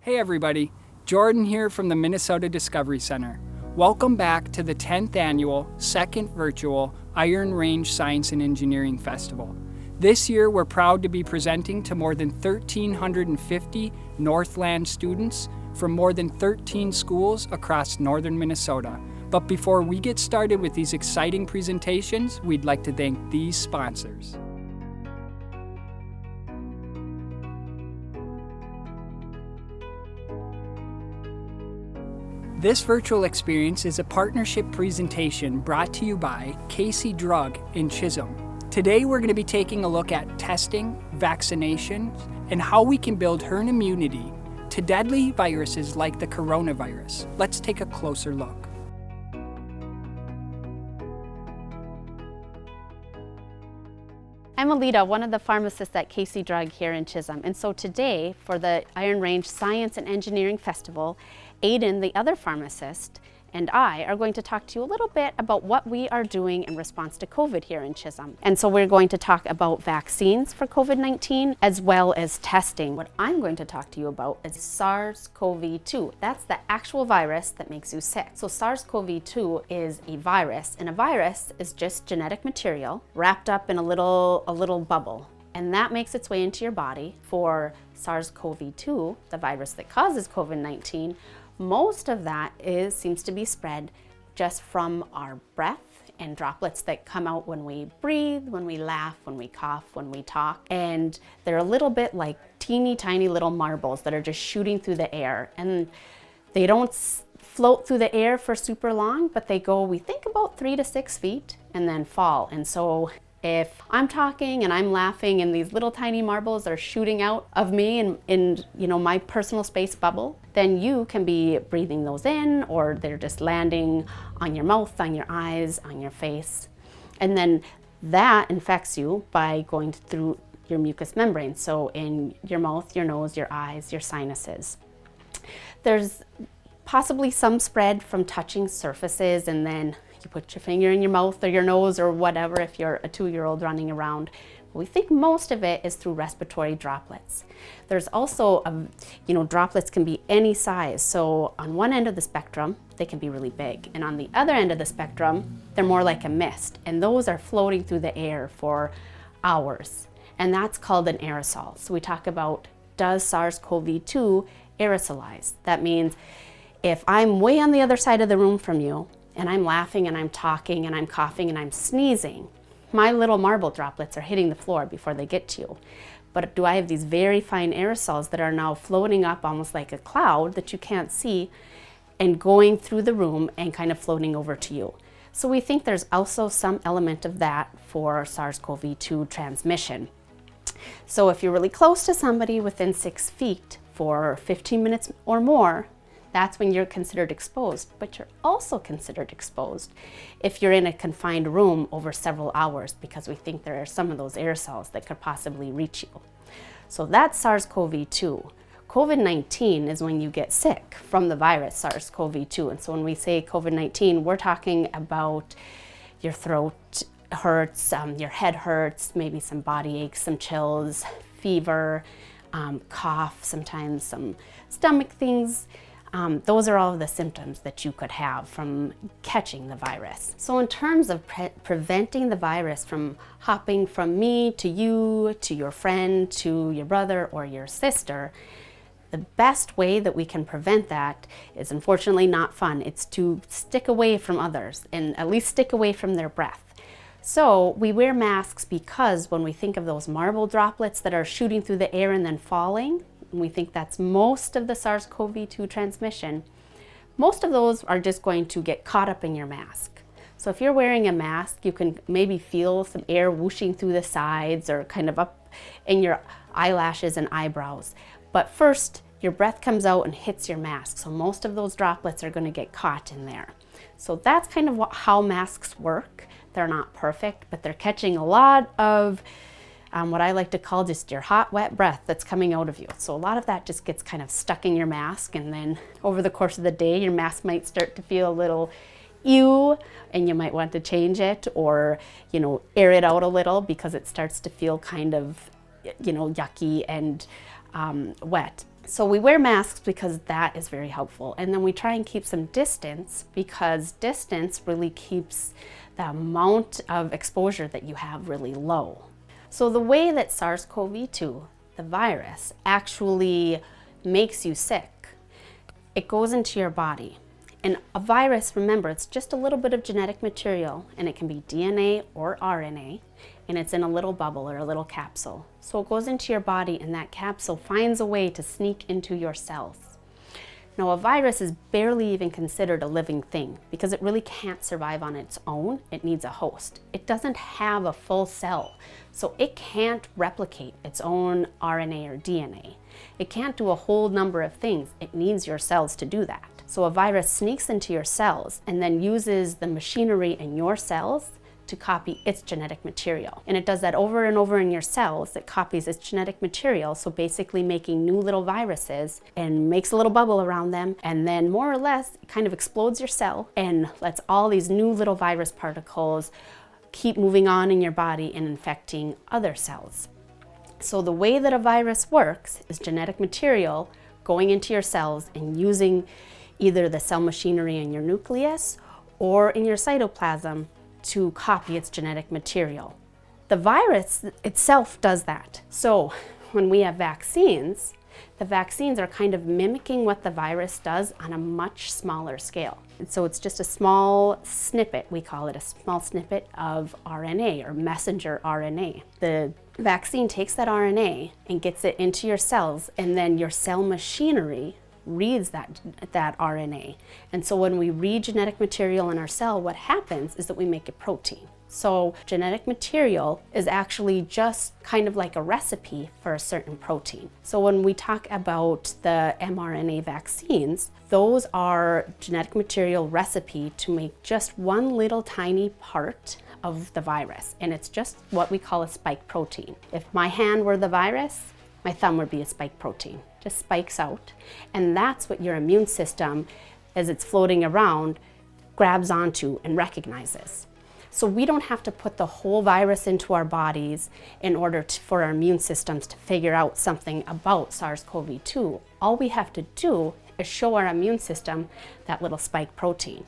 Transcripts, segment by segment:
Hey everybody, Jordan here from the Minnesota Discovery Center. Welcome back to the 10th annual, second virtual Iron Range Science and Engineering Festival. This year we're proud to be presenting to more than 1,350 Northland students from more than 13 schools across northern Minnesota. But before we get started with these exciting presentations, we'd like to thank these sponsors. This virtual experience is a partnership presentation brought to you by Casey Drug in Chisholm. Today we're going to be taking a look at testing, vaccinations, and how we can build herd immunity to deadly viruses like the coronavirus. Let's take a closer look. I'm Alida, one of the pharmacists at Casey Drug here in Chisholm. And so today, for the Iron Range Science and Engineering Festival, Adin, the other pharmacist, and I are going to talk to you a little bit about what we are doing in response to COVID here in Chisholm. And so we're going to talk about vaccines for COVID-19 as well as testing. What I'm going to talk to you about is SARS-CoV-2. That's the actual virus that makes you sick. So SARS-CoV-2 is a virus, and a virus is just genetic material wrapped up in a little bubble. And that makes its way into your body. For SARS-CoV-2, the virus that causes COVID-19, most of that seems to be spread just from our breath and droplets that come out when we breathe, when we laugh, when we cough, when we talk. And they're a little bit like teeny tiny little marbles that are just shooting through the air. And they don't float through the air for super long, but they go, we think, about 3 to 6 feet and then fall. And so if I'm talking and I'm laughing and these little tiny marbles are shooting out of me in my personal space bubble, then you can be breathing those in, or they're just landing on your mouth, on your eyes, on your face. And then that infects you by going through your mucous membrane. So in your mouth, your nose, your eyes, your sinuses. There's possibly some spread from touching surfaces, and then you put your finger in your mouth or your nose or whatever if you're a 2-year-old running around. We think most of it is through respiratory droplets. There's also, droplets can be any size. So on one end of the spectrum, they can be really big. And on the other end of the spectrum, they're more like a mist. And those are floating through the air for hours. And that's called an aerosol. So we talk about, does SARS-CoV-2 aerosolize? That means if I'm way on the other side of the room from you, and I'm laughing and I'm talking and I'm coughing and I'm sneezing, my little marble droplets are hitting the floor before they get to you. But do I have these very fine aerosols that are now floating up almost like a cloud that you can't see and going through the room and kind of floating over to you? So we think there's also some element of that for SARS-CoV-2 transmission. So if you're really close to somebody within 6 feet for 15 minutes or more, that's when you're considered exposed, but you're also considered exposed if you're in a confined room over several hours, because we think there are some of those aerosols that could possibly reach you. So that's SARS-CoV-2. COVID-19 is when you get sick from the virus SARS-CoV-2. And so when we say COVID-19, we're talking about your throat hurts, your head hurts, maybe some body aches, some chills, fever, cough, sometimes some stomach things. Those are all of the symptoms that you could have from catching the virus. So in terms of preventing the virus from hopping from me to you, to your friend, to your brother or your sister, the best way that we can prevent that is unfortunately not fun. It's to stick away from others, and at least stick away from their breath. So we wear masks because when we think of those marble droplets that are shooting through the air and then falling, and we think that's most of the SARS-CoV-2 transmission, most of those are just going to get caught up in your mask. So if you're wearing a mask, you can maybe feel some air whooshing through the sides or kind of up in your eyelashes and eyebrows. But first, your breath comes out and hits your mask. So most of those droplets are going to get caught in there. So that's kind of how masks work. They're not perfect, but they're catching a lot of what I like to call just your hot, wet breath that's coming out of you. So a lot of that just gets kind of stuck in your mask, and then over the course of the day, your mask might start to feel a little ew, and you might want to change it or, air it out a little because it starts to feel kind of, yucky and wet. So we wear masks because that is very helpful. And then we try and keep some distance because distance really keeps the amount of exposure that you have really low. So the way that SARS-CoV-2, the virus, actually makes you sick, it goes into your body. And a virus, remember, it's just a little bit of genetic material, and it can be DNA or RNA, and it's in a little bubble or a little capsule. So it goes into your body, and that capsule finds a way to sneak into your cells. Now, a virus is barely even considered a living thing because it really can't survive on its own. It needs a host. It doesn't have a full cell, so it can't replicate its own RNA or DNA. It can't do a whole number of things. It needs your cells to do that. So a virus sneaks into your cells and then uses the machinery in your cells to copy its genetic material. And it does that over and over in your cells. It copies its genetic material, so basically making new little viruses and makes a little bubble around them, and then more or less it kind of explodes your cell and lets all these new little virus particles keep moving on in your body and infecting other cells. So the way that a virus works is genetic material going into your cells and using either the cell machinery in your nucleus or in your cytoplasm to copy its genetic material. The virus itself does that. So when we have vaccines, the vaccines are kind of mimicking what the virus does on a much smaller scale. And so it's just a small snippet, we call it a small snippet of RNA or messenger RNA. The vaccine takes that RNA and gets it into your cells, and then your cell machinery reads that RNA. And so when we read genetic material in our cell, what happens is that we make a protein. So genetic material is actually just kind of like a recipe for a certain protein. So when we talk about the mRNA vaccines, those are genetic material recipe to make just one little tiny part of the virus. And it's just what we call a spike protein. If my hand were the virus, my thumb would be a spike protein. Just spikes out. And that's what your immune system, as it's floating around, grabs onto and recognizes. So we don't have to put the whole virus into our bodies in order for our immune systems to figure out something about SARS-CoV-2. All we have to do is show our immune system that little spike protein.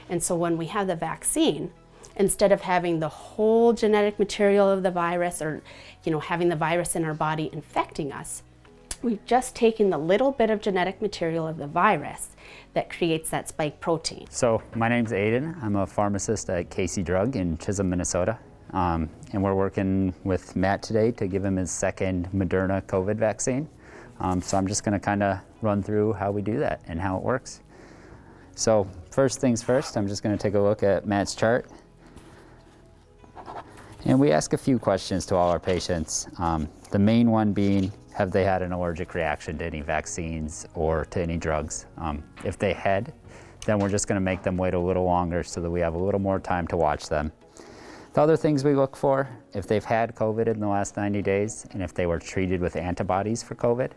And so when we have the vaccine, instead of having the whole genetic material of the virus or having the virus in our body infecting us, we've just taken the little bit of genetic material of the virus that creates that spike protein. So my name's Adin. I'm a pharmacist at Casey Drug in Chisholm, Minnesota. And we're working with Matt today to give him his second Mrna COVID vaccine. So I'm just gonna kind of run through how we do that and how it works. So first things first, I'm just gonna take a look at Matt's chart. And we ask a few questions to all our patients. The main one being, have they had an allergic reaction to any vaccines or to any drugs? If they had, then we're just gonna make them wait a little longer so that we have a little more time to watch them. The other things we look for, if they've had COVID in the last 90 days and if they were treated with antibodies for COVID,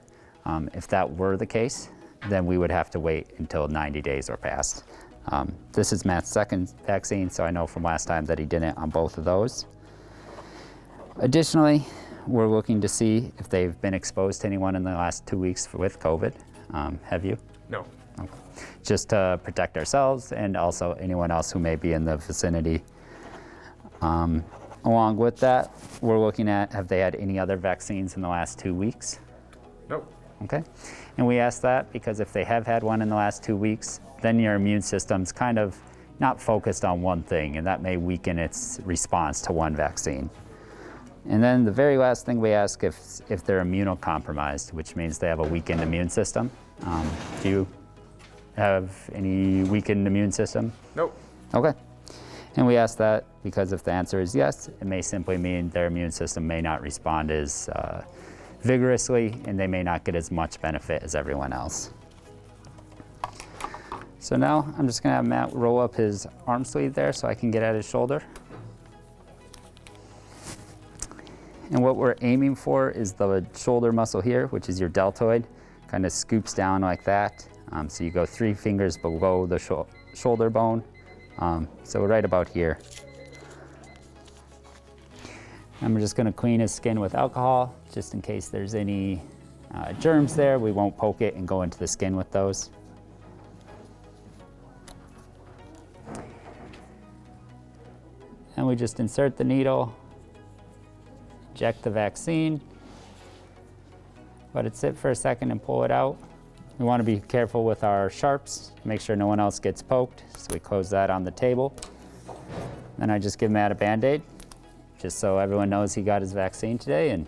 if that were the case, then we would have to wait until 90 days or past. This is Matt's second vaccine, so I know from last time that he didn't on both of those. Additionally, we're looking to see if they've been exposed to anyone in the last 2 weeks with COVID. Have you? No. Okay. Just to protect ourselves and also anyone else who may be in the vicinity. Along with that, we're looking at, have they had any other vaccines in the last 2 weeks? Nope. Okay. And we ask that because if they have had one in the last 2 weeks, then your immune system's kind of not focused on one thing, and that may weaken its response to one vaccine. And then the very last thing we ask if they're immunocompromised, which means they have a weakened immune system. Do you have any weakened immune system? Nope. Okay. And we ask that because if the answer is yes, it may simply mean their immune system may not respond as vigorously and they may not get as much benefit as everyone else. So now I'm just gonna have Matt roll up his arm sleeve there so I can get at his shoulder. And what we're aiming for is the shoulder muscle here, which is your deltoid, kind of scoops down like that. So you go 3 fingers below the shoulder bone. So right about here. And we're just gonna clean his skin with alcohol, just in case there's any germs there, we won't poke it and go into the skin with those. And we just insert the needle, inject the vaccine, let it sit for a second and pull it out. We want to be careful with our sharps, make sure no one else gets poked, so we close that on the table. Then I just give Matt a Band-Aid, just so everyone knows he got his vaccine today, and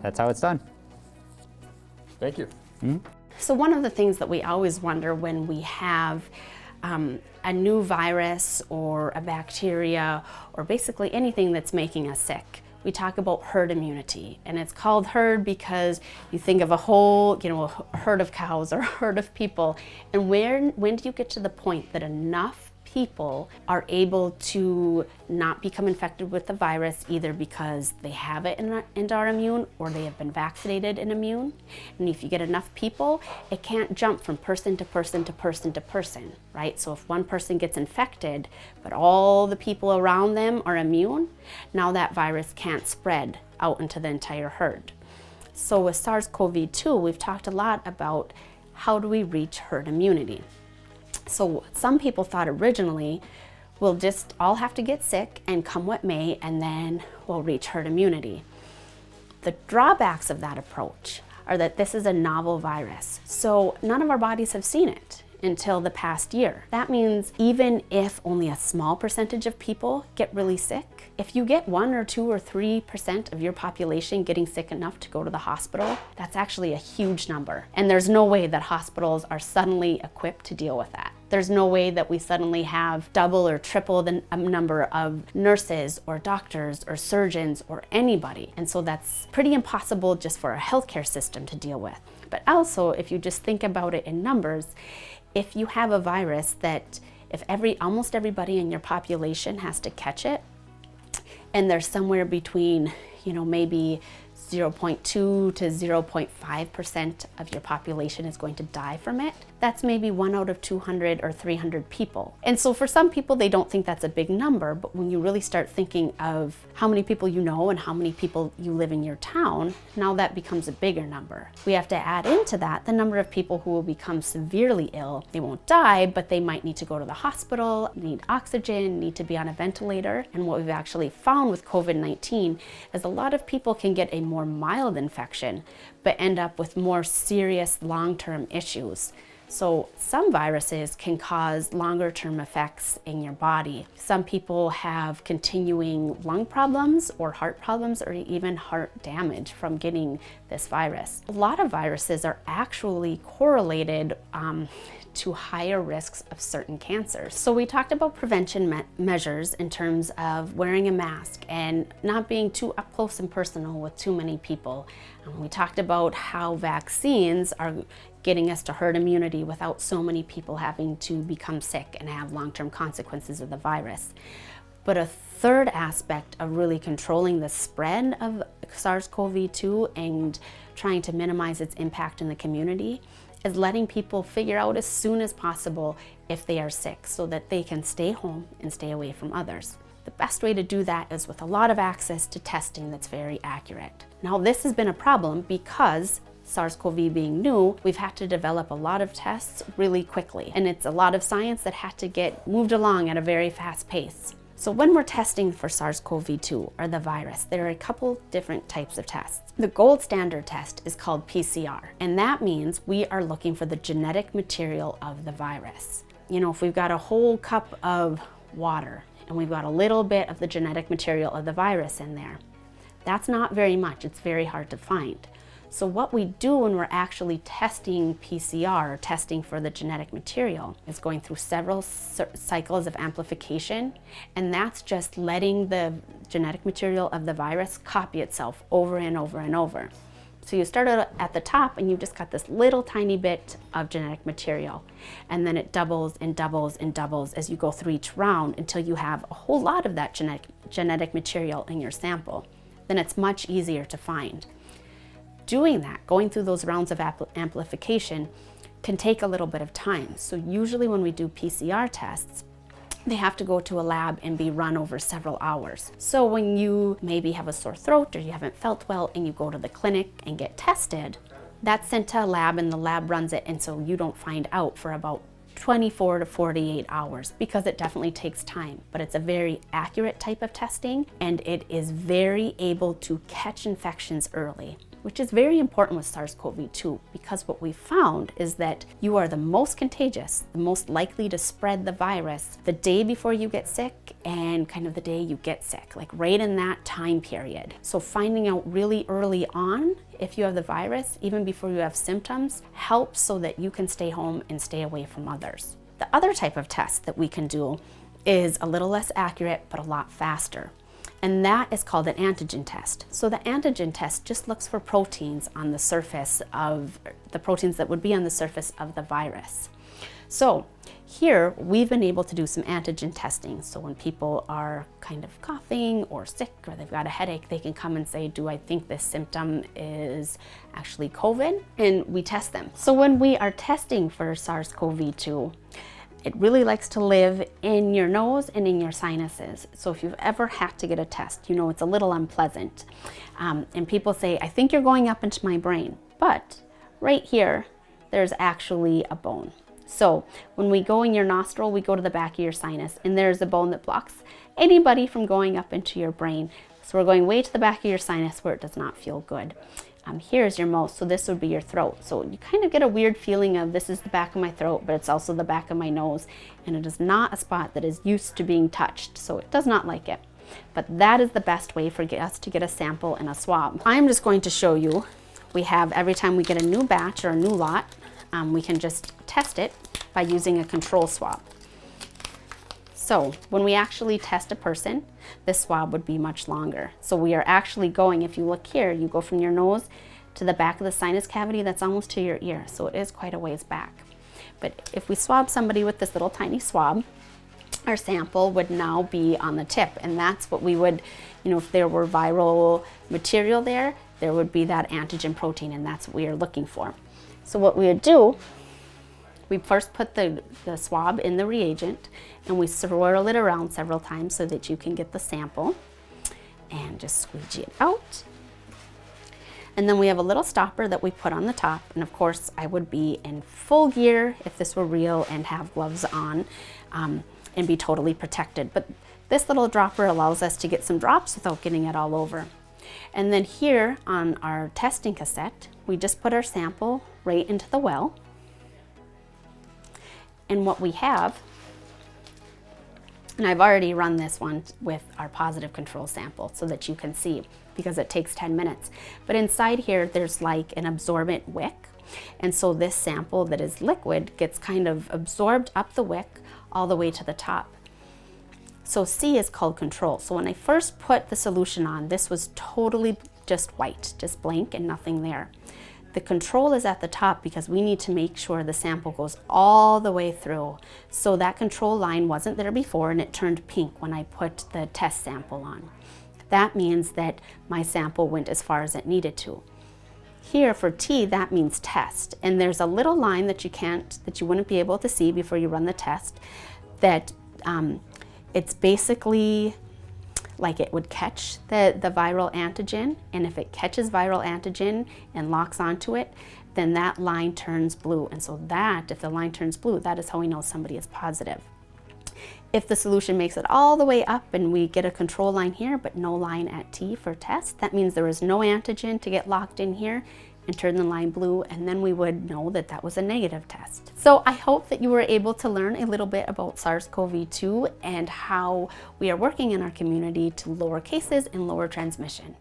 that's how it's done. Thank you. So one of the things that we always wonder when we have a new virus or a bacteria or basically anything that's making us sick, we talk about herd immunity. And it's called herd because you think of a whole, a herd of cows or a herd of people. And when do you get to the point that enough people are able to not become infected with the virus, either because they have it and are immune, or they have been vaccinated and immune? And if you get enough people, it can't jump from person to person to person to person, right? So if one person gets infected, but all the people around them are immune, now that virus can't spread out into the entire herd. So with SARS-CoV-2, we've talked a lot about how do we reach herd immunity. So some people thought originally we'll just all have to get sick and come what may, and then we'll reach herd immunity. The drawbacks of that approach are that this is a novel virus, so none of our bodies have seen it until the past year. That means even if only a small percentage of people get really sick, if you get 1 or 2 or 3% of your population getting sick enough to go to the hospital, that's actually a huge number. And there's no way that hospitals are suddenly equipped to deal with that. There's no way that we suddenly have double or triple the number of nurses or doctors or surgeons or anybody. And so that's pretty impossible just for a healthcare system to deal with. But also, if you just think about it in numbers, if you have a virus that if almost everybody in your population has to catch it, and there's somewhere between, maybe 0.2 to 0.5% of your population is going to die from it, that's maybe 1 out of 200 or 300 people. And so for some people, they don't think that's a big number, but when you really start thinking of how many people you know and how many people you live in your town, now that becomes a bigger number. We have to add into that the number of people who will become severely ill. They won't die, but they might need to go to the hospital, need oxygen, need to be on a ventilator. And what we've actually found with COVID-19 is a lot of people can get a more mild infection, but end up with more serious long-term issues. So some viruses can cause longer-term effects in your body. Some people have continuing lung problems or heart problems or even heart damage from getting this virus. A lot of viruses are actually correlated to higher risks of certain cancers. So we talked about prevention measures in terms of wearing a mask and not being too up close and personal with too many people. We talked about how vaccines are getting us to herd immunity without so many people having to become sick and have long-term consequences of the virus. But a third aspect of really controlling the spread of SARS-CoV-2 and trying to minimize its impact in the community is letting people figure out as soon as possible if they are sick so that they can stay home and stay away from others. The best way to do that is with a lot of access to testing that's very accurate. Now, this has been a problem because SARS-CoV being new, we've had to develop a lot of tests really quickly, and it's a lot of science that had to get moved along at a very fast pace. So when we're testing for SARS-CoV-2 or the virus, there are a couple different types of tests. The gold standard test is called PCR, and that means we are looking for the genetic material of the virus. If we've got a whole cup of water and we've got a little bit of the genetic material of the virus in there, that's not very much. It's very hard to find. So what we do when we're actually testing PCR, or testing for the genetic material, is going through several cycles of amplification, and that's just letting the genetic material of the virus copy itself over and over and over. So you start at the top and you've just got this little tiny bit of genetic material, and then it doubles and doubles and doubles as you go through each round until you have a whole lot of that genetic material in your sample. Then it's much easier to find. Doing that, going through those rounds of amplification, can take a little bit of time. So usually when we do PCR tests, they have to go to a lab and be run over several hours. So when you maybe have a sore throat or you haven't felt well and you go to the clinic and get tested, that's sent to a lab and the lab runs it, and so you don't find out for about 24 to 48 hours because it definitely takes time. But it's a very accurate type of testing and it is very able to catch infections early, which is very important with SARS-CoV-2 because what we found is that you are the most contagious, the most likely to spread the virus the day before you get sick and kind of the day you get sick, like right in that time period. So finding out really early on if you have the virus, even before you have symptoms, helps so that you can stay home and stay away from others. The other type of test that we can do is a little less accurate but a lot faster. And that is called an antigen test. So the antigen test just looks for proteins on the surface of the proteins that would be on the surface of the virus. So here we've been able to do some antigen testing. So when people are kind of coughing or sick or they've got a headache, they can come and say, do I think this symptom is actually COVID? And we test them. So when we are testing for SARS-CoV-2, it really likes to live in your nose and in your sinuses. So if you've ever had to get a test, you know it's a little unpleasant. And people say, I think you're going up into my brain. But right here, there's actually a bone. So when we go in your nostril, we go to the back of your sinus, and there's a bone that blocks anybody from going up into your brain. So we're going way to the back of your sinus where it does not feel good. Here's your mouth, so this would be your throat. So you kind of get a weird feeling of this is the back of my throat, but it's also the back of my nose, and it is not a spot that is used to being touched, so it does not like it. But that is the best way for us to get a sample and a swab. I'm just going to show you, we have every time we get a new batch or a new lot, we can just test it by using a control swab. So when we actually test a person, this swab would be much longer. So we are actually going, if you look here, you go from your nose to the back of the sinus cavity, that's almost to your ear. So it is quite a ways back. But if we swab somebody with this little tiny swab, our sample would now be on the tip. And that's what we would, if there were viral material there, there would be that antigen protein, and that's what we are looking for. So what we would do, we first put the swab in the reagent and we swirl it around several times so that you can get the sample and just squeegee it out. And then we have a little stopper that we put on the top, and of course I would be in full gear if this were real and have gloves on and be totally protected. But this little dropper allows us to get some drops without getting it all over. And then here on our testing cassette, we just put our sample right into the well. And what we have, and I've already run this one with our positive control sample so that you can see, because it takes 10 minutes. But inside here, there's like an absorbent wick. And so this sample that is liquid gets kind of absorbed up the wick all the way to the top. So C is called control. So when I first put the solution on, this was totally just white, just blank and nothing there. The control is at the top because we need to make sure the sample goes all the way through. So that control line wasn't there before and it turned pink when I put the test sample on. That means that my sample went as far as it needed to. Here for T, that means test. And there's a little line that you wouldn't be able to see before you run the test, that it's basically like it would catch the viral antigen, and if it catches viral antigen and locks onto it, then that line turns blue. And so that, if the line turns blue, that is how we know somebody is positive. If the solution makes it all the way up and we get a control line here, but no line at T for test, that means there is no antigen to get locked in here and turn the line blue, and then we would know that that was a negative test. So I hope that you were able to learn a little bit about SARS-CoV-2 and how we are working in our community to lower cases and lower transmission.